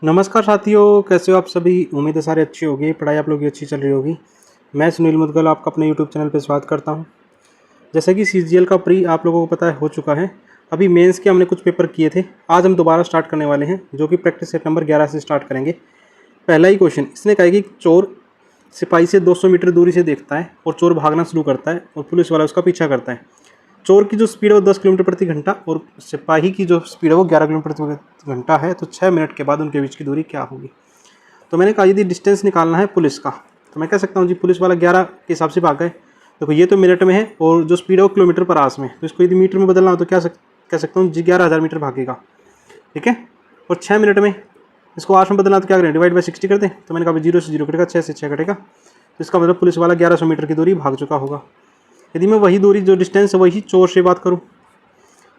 नमस्कार साथियों, कैसे हो आप सभी। उम्मीद है सारे अच्छी होगी, पढ़ाई आप लोगों की अच्छी चल रही होगी। मैं सुनील मुदगल आपका अपने यूट्यूब चैनल पर स्वागत करता हूं। जैसे कि सीजीएल का प्री आप लोगों को पता है हो चुका है। अभी मेंस के हमने कुछ पेपर किए थे, आज हम दोबारा स्टार्ट करने वाले हैं, जो कि प्रैक्टिस सेट नंबर 11 से स्टार्ट करेंगे। पहला ही क्वेश्चन इसने कहा कि चोर सिपाही से 200 मीटर दूरी से देखता है और चोर भागना शुरू करता है और पुलिस वाला उसका पीछा करता है। चोर की जो स्पीड है वो 10 किलोमीटर प्रति घंटा और सिपाही की जो स्पीड है वो 11 किलोमीटर प्रति घंटा है। तो 6 मिनट के बाद उनके बीच की दूरी क्या होगी। तो मैंने कहा यदि डिस्टेंस निकालना है पुलिस का, तो मैं कह सकता हूँ जी पुलिस वाला 11 के हिसाब से भाग गए। देखो ये तो मिनट में है और जो स्पीड है वो किलोमीटर पर आवर्स में, तो इसको यदि मीटर में बदलना हो तो क्या कह सकता हूँ जी 11,000 मीटर भागेगा। ठीक है, और 6 मिनट में इसको आवर्स में बदलना तो क्या करें, डिवाइड बाई 60 कर दें। तो मैंने कहा 0 से 0 कटेगा, 6 से 6 कटेगा, तो इसका मतलब पुलिस वाला 1100 मीटर की दूरी भाग चुका होगा। यदि मैं वही दूरी जो डिस्टेंस है वही चोर से बात करूँ,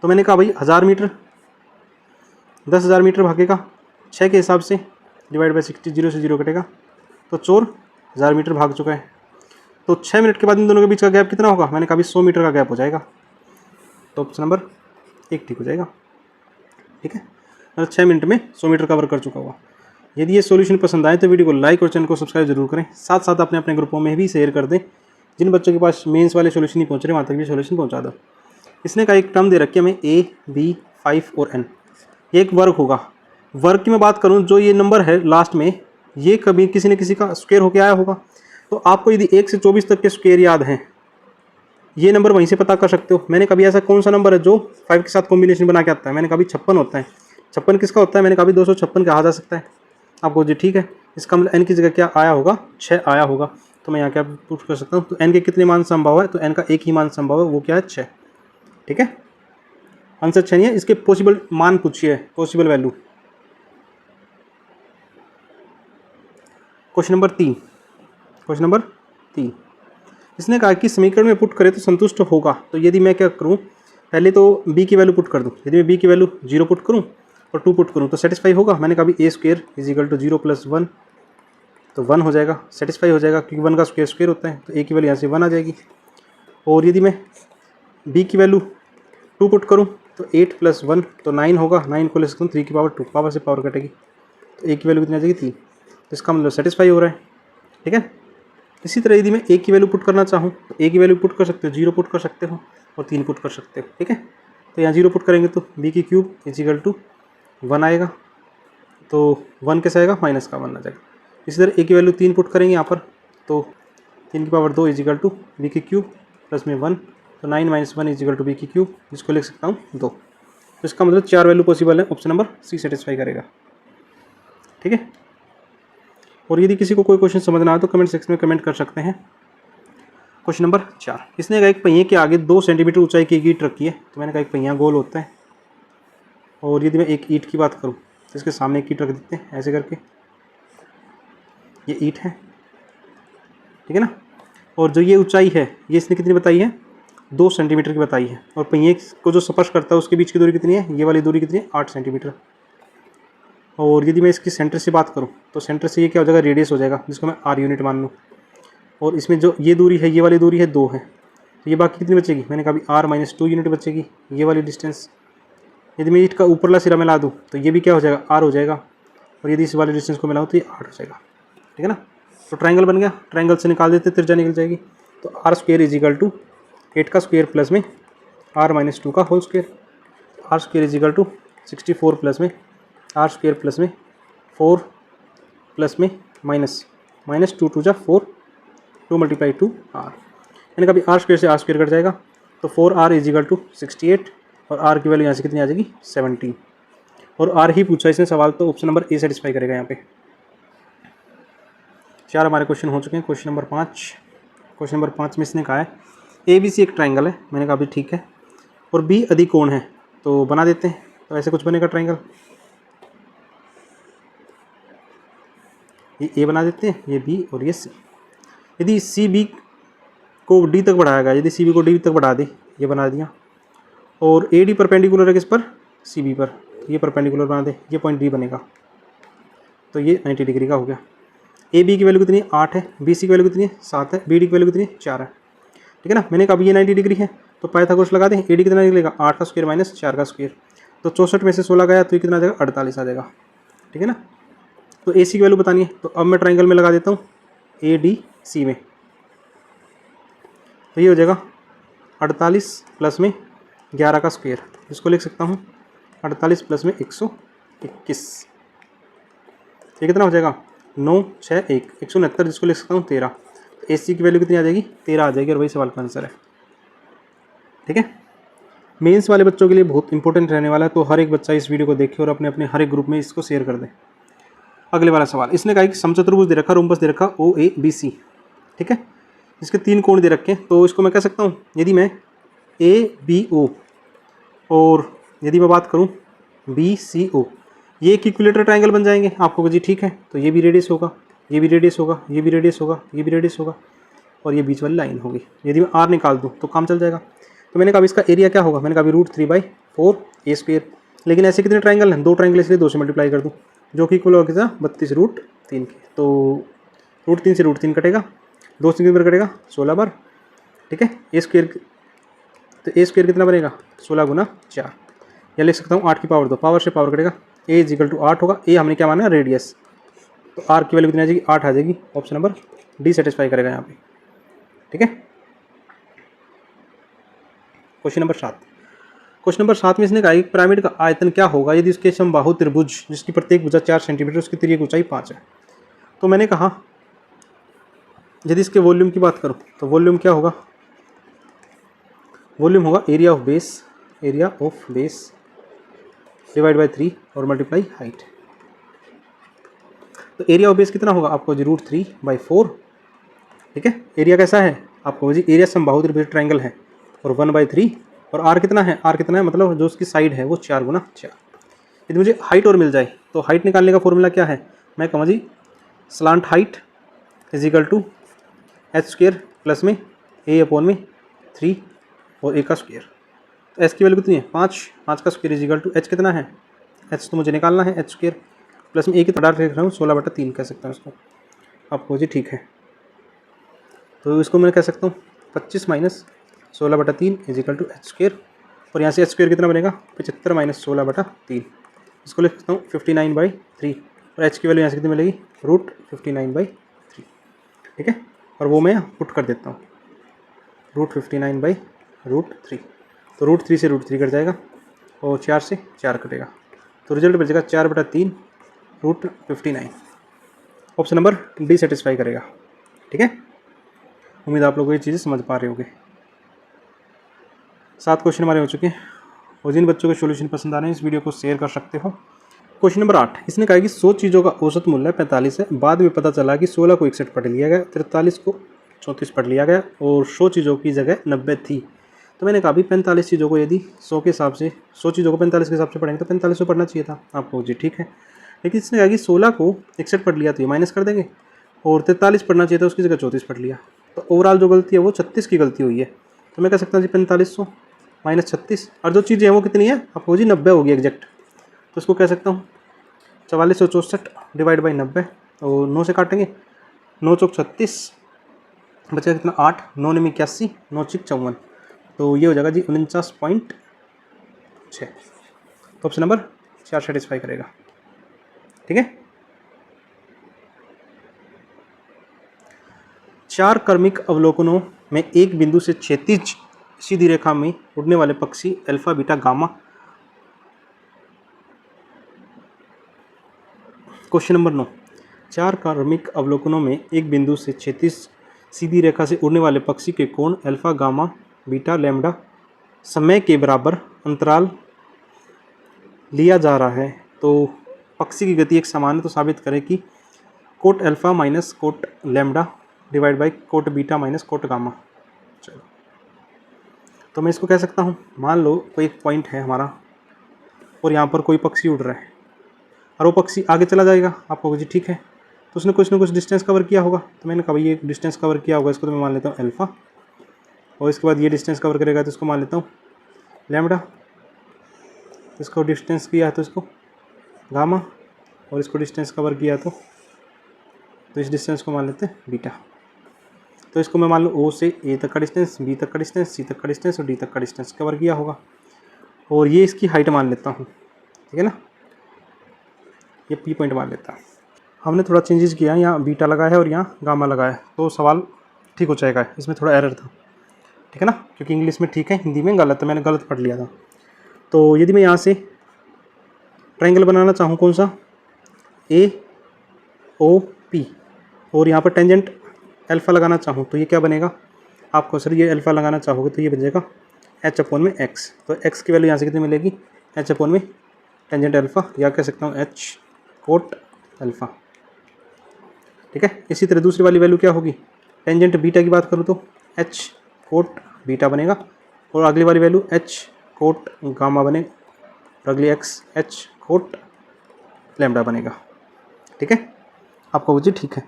तो मैंने कहा भाई 1000 मीटर 10,000 मीटर भागेगा 6 के हिसाब से, डिवाइड बाई 60, 0 से 0 कटेगा, तो चोर 1000 मीटर भाग चुका है। तो 6 मिनट के बाद इन दोनों के बीच का गैप कितना होगा, मैंने कहा 100 मीटर का गैप हो जाएगा। तो ऑप्शन नंबर 1 ठीक हो जाएगा। ठीक है, मतलब 6 मिनट में 100 मीटर कवर कर चुका हुआ। यदि ये सॉल्यूशन पसंद आए तो वीडियो को लाइक और चैनल को सब्सक्राइब जरूर करें, साथ साथ अपने अपने ग्रुपों में भी शेयर कर दें। जिन बच्चों के पास मेंस वाले सॉल्यूशन नहीं पहुंच रहे वहाँ तक भी सॉल्यूशन पहुंचा दो। इसने का एक टर्म दे रखी है हमें A, B, 5 और N। ये एक वर्ग होगा। वर्ग की मैं बात करूं, जो ये नंबर है लास्ट में, ये कभी किसी न किसी का स्क्वायर होके आया होगा। तो आपको यदि 1 से 24 तक के स्क्वायर याद हैं, ये नंबर वहीं से पता कर सकते हो। मैंने कभी ऐसा कौन सा नंबर है जो 5 के साथ कॉम्बिनेशन बना के आता है, मैंने कभी 56 होता है। 56 किसका होता है, मैंने कभी 256 कहा जा सकता है आपको जी। ठीक है, इसका मतलब n की जगह क्या आया होगा, 6 आया होगा। तो मैं यहाँ क्या पूछ कर सकता हूँ, तो n के कितने मान संभव है, तो n का एक ही मान संभव है, वो क्या है 6। ठीक है, आंसर 6 नहीं है, इसके पॉसिबल मान पूछिए, पॉसिबल वैल्यू। क्वेश्चन नंबर 3 इसने कहा कि समीकरण में पुट करें तो संतुष्ट होगा। तो यदि मैं क्या करूं, पहले तो b की वैल्यू पुट कर दूं। यदि मैं b की वैल्यू 0 पुट करूं और 2 पुट करूं तो सेटिस्फाई होगा। मैंने कहा a square is equal to 0 + 1, तो 1 हो जाएगा, सेटिस्फाई हो जाएगा, क्योंकि 1 का स्क्वायर होता है। तो a की वैल्यू यहाँ से 1 आ जाएगी। और यदि मैं b की वैल्यू 2 पुट करूँ तो 8 + 1 तो 9 होगा। 9 को ले सकता हूँ 3 की पावर 2, पावर से पावर कटेगी, तो a की वैल्यू कितनी आ जाएगी 3। तो इसका मतलब सेटिस्फाई हो रहा है। ठीक है, इसी तरह यदि मैं a की वैल्यू पुट करना चाहूँ तो a की वैल्यू पुट कर सकते हो, 0 पुट कर सकते हो और 3 पुट कर सकते हो। ठीक है, तो यहाँ 0 पुट करेंगे तो b की क्यूब इज इक्वल टू 1 आएगा, तो 1 कैसे आएगा, माइनस का 1 आ जाएगा। इसी तरह a की वैल्यू 3 पुट करेंगे यहाँ पर, तो 3 की power 2 is equal to b की क्यूब प्लस में 1, तो 9 - 1 इज इक्वल टू b की क्यूब, जिसको लिख सकता हूँ 2। तो इसका मतलब 4 वैल्यू पॉसिबल है, ऑप्शन नंबर सी सेटिस्फाई करेगा। ठीक है, और यदि किसी को कोई क्वेश्चन समझ ना आए तो कमेंट सेक्शन में कमेंट कर सकते हैं। क्वेश्चन नंबर 4 इसने कहा एक पहिए के आगे 2 सेंटीमीटर ऊंचाई की ईंट रखी है। तो मैंने कहा एक पहिया गोल होता है, और यदि मैं एक ईंट की बात करूं तो इसके सामने एक ईंट रख देते हैं ऐसे करके, ये ईंट है। ठीक है ना, और जो ये ऊंचाई है ये इसने कितनी बताई है, 2 सेंटीमीटर की बताई है। और पहिए को जो स्पर्श करता है उसके बीच की दूरी कितनी है, ये वाली दूरी कितनी है, 8 सेंटीमीटर। और यदि मैं इसकी सेंटर से बात करूं तो सेंटर से ये क्या हो जाएगा, रेडियस हो जाएगा, जिसको मैं r यूनिट मान लूँ। और इसमें जो ये दूरी है, ये वाली दूरी है 2 है, तो ये बाकी कितनी बचेगी, मैंने कहा r - 2 यूनिट बचेगी, ये वाली डिस्टेंस। यदि मैं ईंट का ऊपरला सिरा मिला दूँ तो ये भी क्या हो जाएगा, r हो जाएगा। और यदि इस वाले डिस्टेंस को मिलाऊँ तो ये 8 हो जाएगा। ठीक है ना, तो ट्राइंगल बन गया। ट्राइंगल से निकाल देते, त्रिज्या निकल जाएगी। तो r square is equal to 8 का स्क्वायर प्लस में r - 2 का whole square. r square is equal to 64 plus में r स्क्वायर प्लस में 4 प्लस में माइनस 2 2 जा 4, 2 × 2 r। मैंने कभी r स्क्वायर से r स्क्वायर कट जाएगा, तो 4r इज इक्वल टू 68, और r की वैल्यू यहाँ से कितनी आ जाएगी, 17। और r ही पूछा इसने सवाल, तो ऑप्शन नंबर ए सेटिस्फाई करेगा यहाँ पे। 4 हमारे क्वेश्चन हो चुके हैं। क्वेश्चन नंबर 5 में इसने कहा है ABC एक ट्राइंगल है। मैंने कहा भी ठीक है, और B अधिकोण है, तो बना देते हैं। तो ऐसे कुछ बनेगा ट्राइंगल, ये A बना देते हैं, ये B और ये C। यदि CB को D तक बढ़ाया गया, यदि CB को D तक बढ़ा दे, ये बना दिया। और AD परपेंडिकुलर है किस पर, CB पर, ये परपेंडिकुलर बना दे, ये पॉइंट D बनेगा, तो ये 90 डिग्री का हो गया। AB की वैल्यू कितनी है, 8 है, BC की वैल्यू कितनी है, 7 है, BD की वैल्यू कितनी है, 4 है। ठीक है ना, मैंने कहा अब ये 90 डिग्री है, तो पाइथागोरस लगा दें। AD कितना निकलेगा, 8 का स्क्वायर माइनस 4 का स्क्वायर, तो 64 में से 16 गया तो ये कितना आ जाएगा, 48 आ जाएगा। ठीक है ना, तो AC की वैल्यू बतानी है, तो अब मैं ट्राइंगल में लगा देता हूँ ADC में। तो ये हो जाएगा 48 प्लस में 11 का स्क्वायर, इसको लिख सकता हूँ 48 प्लस में 121। ये कितना हो जाएगा 9 6 1 169, जिसको लिख सकता हूँ 13। तो AC की वैल्यू कितनी आ जाएगी 13 आ जाएगी, और वही सवाल का आंसर है। ठीक है, मेंस वाले बच्चों के लिए बहुत इंपॉर्टेंट रहने वाला है, तो हर एक बच्चा इस वीडियो को देखे और अपने अपने हर एक ग्रुप में इसको शेयर कर दे। अगले वाला सवाल, इसने कहा कि समचतुर्भुज दे रखा, रोम्बस दे रखा OABC। ठीक है, इसके 3 कोण दे रखे हैं, तो इसको मैं कह सकता हूँ यदि मैं ABO और यदि मैं बात करूँ BCO, ये एक इक्विलेटरल ट्राइंगल बन जाएंगे। आपको जी ठीक है, तो ये भी रेडियस होगा, ये भी रेडियस होगा, ये भी रेडियस होगा, ये भी रेडियस होगा, और ये बीच वाली लाइन होगी। यदि मैं R निकाल दूँ तो काम चल जाएगा। तो मैंने कहा इसका एरिया क्या होगा, मैंने कहा √3/4 A²। लेकिन ऐसे कितने ट्राइंगल हैं, 2 ट्राइंगल, इसलिए 2 से मल्टीप्लाई कर दूँ, जो कि इक्वल होगा 32√3 के। तो √3 से √3 कटेगा, 2 से कितनी बार कटेगा 16 बार। ठीक है, A², तो A² कितना बनेगा 16 गुना 4, या लिख सकता हूँ 8 की पावर 2, पावर से पावर कटेगा, A = 8 होगा। A हमने क्या माना रेडियस, तो R की वैल्यू कितनी आ जाएगी 8 आ जाएगी। ऑप्शन नंबर D सेटिस्फाई करेगा यहाँ पे। ठीक है, क्वेश्चन नंबर 7। क्वेश्चन नंबर 7 में इसने कहा एक पिरामिड का आयतन क्या होगा यदि उसके समबाहु त्रिभुज जिसकी प्रत्येक भुजा 4 सेंटीमीटर, उसकी तिर्यक ऊंचाई 5 है। तो मैंने कहा यदि इसके वॉल्यूम की बात करूं तो वॉल्यूम क्या होगा, वॉल्यूम होगा area of base divide by 3 और मल्टीप्लाई हाइट। तो एरिया ऑफ बेस कितना होगा आपको जी √3/4। ठीक है, एरिया कैसा है आपको जी, एरिया समबाहु त्रिभुज ट्राइंगल है, और 1/3, और R कितना है, R कितना है मतलब जो उसकी साइड है वो 4 गुना 4। यदि मुझे हाइट और मिल जाए तो हाइट निकालने का फॉर्मूला क्या है, मैं कहूँ जी स्लांट हाइट = h² प्लस में A/3 और A का स्क्वायर। तो S की वैल्यू कितनी है 5 का स्क्वायर = h कितना है, h तो मुझे निकालना है h² प्लस में A की तादाद लिख रहा हूँ 16/3 कह सकता हूँ इसको आपको जी। ठीक है, तो इसको मैं कह सकता हूँ 25 - 16/3 = h², और यहाँ से h² कितना बनेगा 75 - 16/3, इसको लिख सकता हूँ 59/3, और h की वैल्यू यहाँ से कितनी मिलेगी √59/3। ठीक है, और वो मैं पुट कर देता हूँ √59/√3, तो √3 से √3 कट जाएगा और 4 से 4 कटेगा, तो रिजल्ट बचेगा 4/3 √59। ऑप्शन नंबर D सेटिस्फाई करेगा। ठीक है, उम्मीद आप लोगों को ये चीज़ें समझ पा रहे होंगे। 7 क्वेश्चन हमारे हो चुके हैं, और जिन बच्चों के सॉल्यूशन पसंद आ रहे हैं इस वीडियो को शेयर कर सकते हो। क्वेश्चन नंबर 8, इसने कहा कि 100 चीज़ों का औसत मूल्य 45 है, बाद में पता चला कि 16 को 61 पढ़ लिया गया, 43 को 34 पढ़ लिया गया, और 100 चीज़ों की जगह 90 थी। तो मैंने कहा भी 45 चीज़ों को यदि 100 के हिसाब से 100 चीज़ों को 45 के हिसाब से पढ़ेंगे तो 45 को पढ़ना चाहिए था आपको जी। ठीक है, लेकिन इसने कहा कि 16 को 61 पढ़ लिया तो ये माइनस कर देंगे, और 43 पढ़ना चाहिए था उसकी जगह 34 पढ़ लिया, तो ओवरऑल जो गलती है वो 36 की गलती हुई है। तो मैं कह सकता हूँ जी 4500 - 36, और जो चीज़ें हैं वो कितनी है आपको जी 90 होगी एग्जैक्ट। तो उसको कह सकता हूँ 4464 डिवाइड बाई 90, और 9 से काटेंगे, 9 चौक 36, बचेगा कितना 8, 9 9 81, 9 6 54, तो ये हो जाएगा जी 49.6। तो ऑप्शन नंबर 4 सेटिस्फाई करेगा। ठीक है, 4 क्रमिक अवलोकनों में एक बिंदु से क्षैतिज सीधी रेखा में उड़ने वाले पक्षी alpha beta gamma. Question number 9, 4 क्रमिक अवलोकनों में एक बिंदु से क्षैतिज सीधी रेखा से उड़ने वाले पक्षी के कोण अल्फा गामा बीटा लैम्डा समय के बराबर अंतराल लिया जा रहा है, तो पक्षी की गति एक समान है, तो साबित करें कि cot alpha minus cot lambda divide by cot beta minus cot gamma. चलो, तो मैं इसको कह सकता हूँ, मान लो कोई एक पॉइंट है हमारा और यहाँ पर कोई पक्षी उड़ रहा है और वो पक्षी आगे चला जाएगा आपको जी। ठीक है, तो उसने कुछ ना कुछ डिस्टेंस कवर किया होगा, तो मैंने कहा भाई ये डिस्टेंस कवर किया होगा, इसको तो मैं मान लेता हूँ अल्फ़ा, और इसके बाद ये डिस्टेंस कवर करेगा तो इसको मान लेता हूँ लैम्डा, इसको डिस्टेंस किया है तो इसको गामा, और इसको डिस्टेंस कवर किया तो इस डिस्टेंस को मान लेते हैं बीटा। तो इसको मैं मान लूँ O से A तक का डिस्टेंस, B तक का डिस्टेंस, C तक का डिस्टेंस और D तक का डिस्टेंस कवर किया होगा, और ये इसकी हाइट मान लेता हूँ। ठीक है ना, ये P पॉइंट मान लेता है। हमने थोड़ा चेंजेस किया, यहाँ बीटा लगाया है और यहाँ गामा लगाया है, तो सवाल ठीक हो जाएगा। इसमें थोड़ा एरर था, ठीक है ना, क्योंकि इंग्लिश में ठीक है, हिंदी में गलत है, मैंने गलत पढ़ लिया था। तो यदि मैं यहाँ से ट्रायंगल बनाना चाहूँ कौन सा, AOP, और यहाँ पर टेंजेंट अल्फ़ा लगाना चाहूँ तो ये क्या बनेगा आपको, सर ये अल्फ़ा लगाना चाहोगे तो ये बन जाएगा H/x। तो x की वैल्यू यहाँ से कितनी मिलेगी, H/में टेंजेंट अल्फ़ा, या कह सकता हूँ H कोट अल्फ़ा, ठीक है। इसी तरह दूसरी वाली वैल्यू क्या होगी, टेंजेंट बीटा की बात करूँ तो H कोट बीटा बनेगा, और अगली वाली वैल्यू H कोट गामा बनेगा, और अगली H कोट लैम्डा बनेगा, ठीक है। आपका वो जी ठीक है।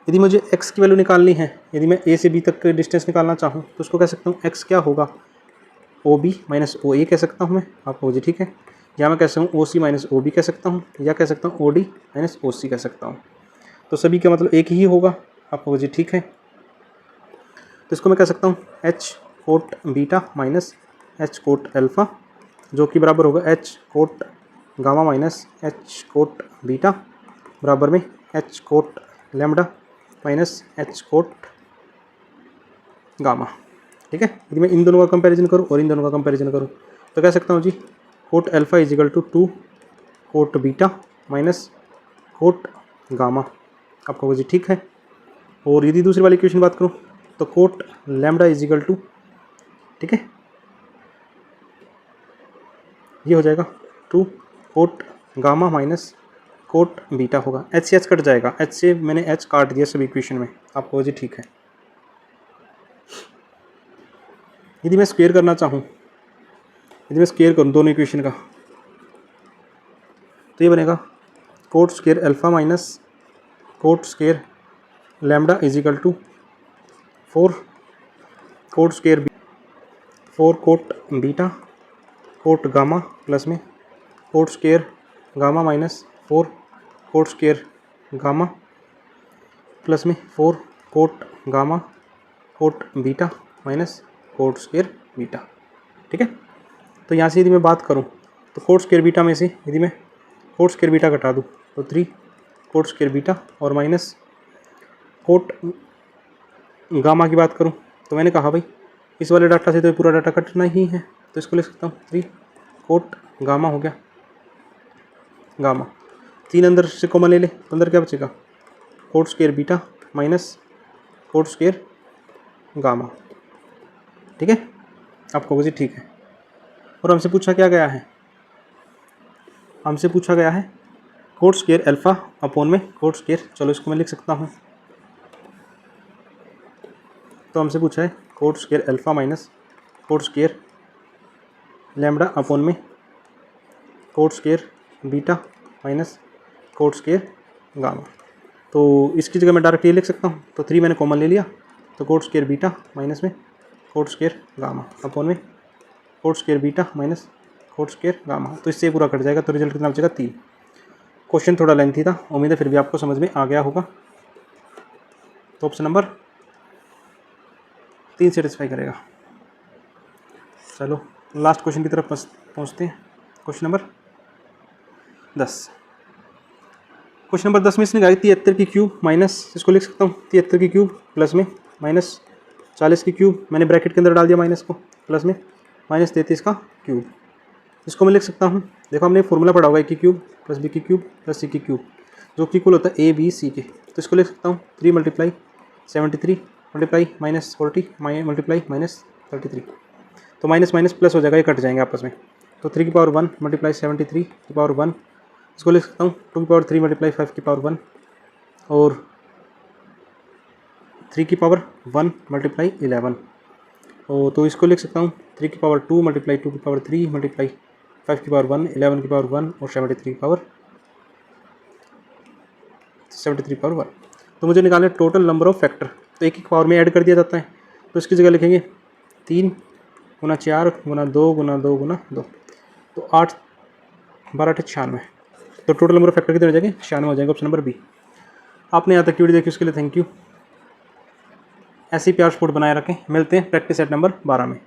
यदि मुझे x की वैल्यू निकालनी है, यदि मैं a से b तक डिस्टेंस निकालना चाहूँ तो उसको कह सकता हूँ x क्या होगा, OB माइनस OA कह सकता हूँ मैं, आपको वो जी ठीक है। या मैं कह सकता हूँ OC माइनस OB कह सकता हूँ, या कह सकता हूँ OD माइनस OC कह सकता हूँ। तो सभी का मतलब एक ही होगा, आपको वो जी ठीक है। तो इसको मैं कह सकता हूँ H cot beta minus H cot alpha, जो कि बराबर होगा H cot gamma minus H cot beta, बराबर में H cot lambda minus H cot gamma, ठीक है। यदि मैं इन दोनों का कंपैरिजन करूँ और इन दोनों का कंपैरिजन करूँ तो कह सकता हूँ जी cot alpha is equal to 2 cot beta minus cot gamma, आपका वो जी ठीक है। और यदि दूसरी वाली इक्वेशन बात करूँ तो cot lambda is equal to, ठीक है, ये हो जाएगा 2 cot gamma minus cot beta होगा। H से H कट जाएगा, H से मैंने H काट दिया सभी इक्वेशन में, आपको वो जी ठीक है। यदि मैं स्क्वायर करना चाहूँ, यदि मैं स्क्वायर करूँ दोनों इक्वेशन का तो ये बनेगा cot square alpha minus cot square lambda is equal to 4 cot square 4 cot beta cot gamma plus में cot square gamma minus 4 cot square gamma plus में 4 cot gamma cot beta minus cot square beta, ठीक है। तो यहाँ से यदि मैं बात करूँ तो कोट स्क्वायर बीटा में से यदि मैं कोट स्क्वायर बीटा घटा दूँ तो 3 कोट स्क्वायर बीटा, और माइनस कोट गामा की बात करूँ तो मैंने कहा भाई इस वाले डाटा से तो पूरा डाटा कटना ही है, तो इसको लिख सकता हूँ 3 कोट गामा हो गया गामा, 3 अंदर से कॉमन ले ले तो अंदर क्या बचेगा coat square beta minus cot square gamma, ठीक है। आपको वजह ठीक है। और हमसे पूछा क्या गया है, हमसे पूछा गया है कोट स्क्वायर अल्फ़ा अपॉन में कोट स्क्वायर, चलो इसको मैं लिख सकता हूँ। तो हमसे पूछा है cot square alpha minus cot square lambda upon में cot square beta minus cot square gamma. तो इसकी जगह मैं डायरेक्ट ये लिख सकता हूँ, तो 3 मैंने कॉमन ले लिया, तो कोट स्क्वायर बीटा माइनस में कोट स्क्वायर गामा अपॉन में cot square beta minus cot square gamma. तो इससे पूरा कट जाएगा, तो रिजल्ट कितना बचेगा 3। क्वेश्चन थोड़ा लेंथी था, उम्मीद है फिर भी आपको समझ में आ गया होगा। तो ऑप्शन नंबर 3 सेटिस्फाई करेगा। चलो लास्ट क्वेश्चन की तरफ पहुँचते हैं। Question number 10। क्वेश्चन नंबर 10 में इसने कहा 73 की क्यूब माइनस, इसको लिख सकता हूँ 73 की क्यूब प्लस में माइनस 40 की क्यूब, मैंने ब्रैकेट के अंदर डाल दिया माइनस को, प्लस में माइनस 33 का क्यूब। इसको मैं लिख सकता हूँ, देखो हमने फॉर्मूला पढ़ा होगा ए की क्यूब प्लस बी की क्यूब प्लस सी की क्यूब, जो कि इक्वल होता है ए बी सी के। तो इसको लिख सकता हूँ 3 multiply 73 multiply minus 40 multiply minus 33, तो माइनस माइनस प्लस हो जाएगा, ये कट जाएंगे आपस में। तो 3 की पावर 1 मल्टीप्लाई 73 की पावर 1, इसको लिख सकता हूँ 2 की पावर 3 मल्टीप्लाई 5 की पावर 1, और 3 की पावर 1 मल्टीप्लाई 11, और तो इसको लिख सकता हूँ 3 की पावर 2 मल्टीप्लाई 2 की पावर 3 मल्टीप्लाई 5 की पावर 1, 11 की पावर 1 और 73 की पावर 1। तो मुझे निकालना टोटल नंबर ऑफ फैक्टर, तो एक एक पावर में ऐड कर दिया जाता है, तो इसकी जगह लिखेंगे 3 गुना 4 गुना 2 गुना 2 गुना 2, तो 8 12 8 96। तो टोटल नंबर ऑफ फैक्टर कितने हो जाएंगे 96 हो जाएंगे, ऑप्शन नंबर बी। आपने यहाँ तक वीडियो देखी उसके लिए थैंक यू। ऐसे ही प्यार सपोर्ट बनाए रखें, मिलते हैं प्रैक्टिस सेट नंबर 12 में।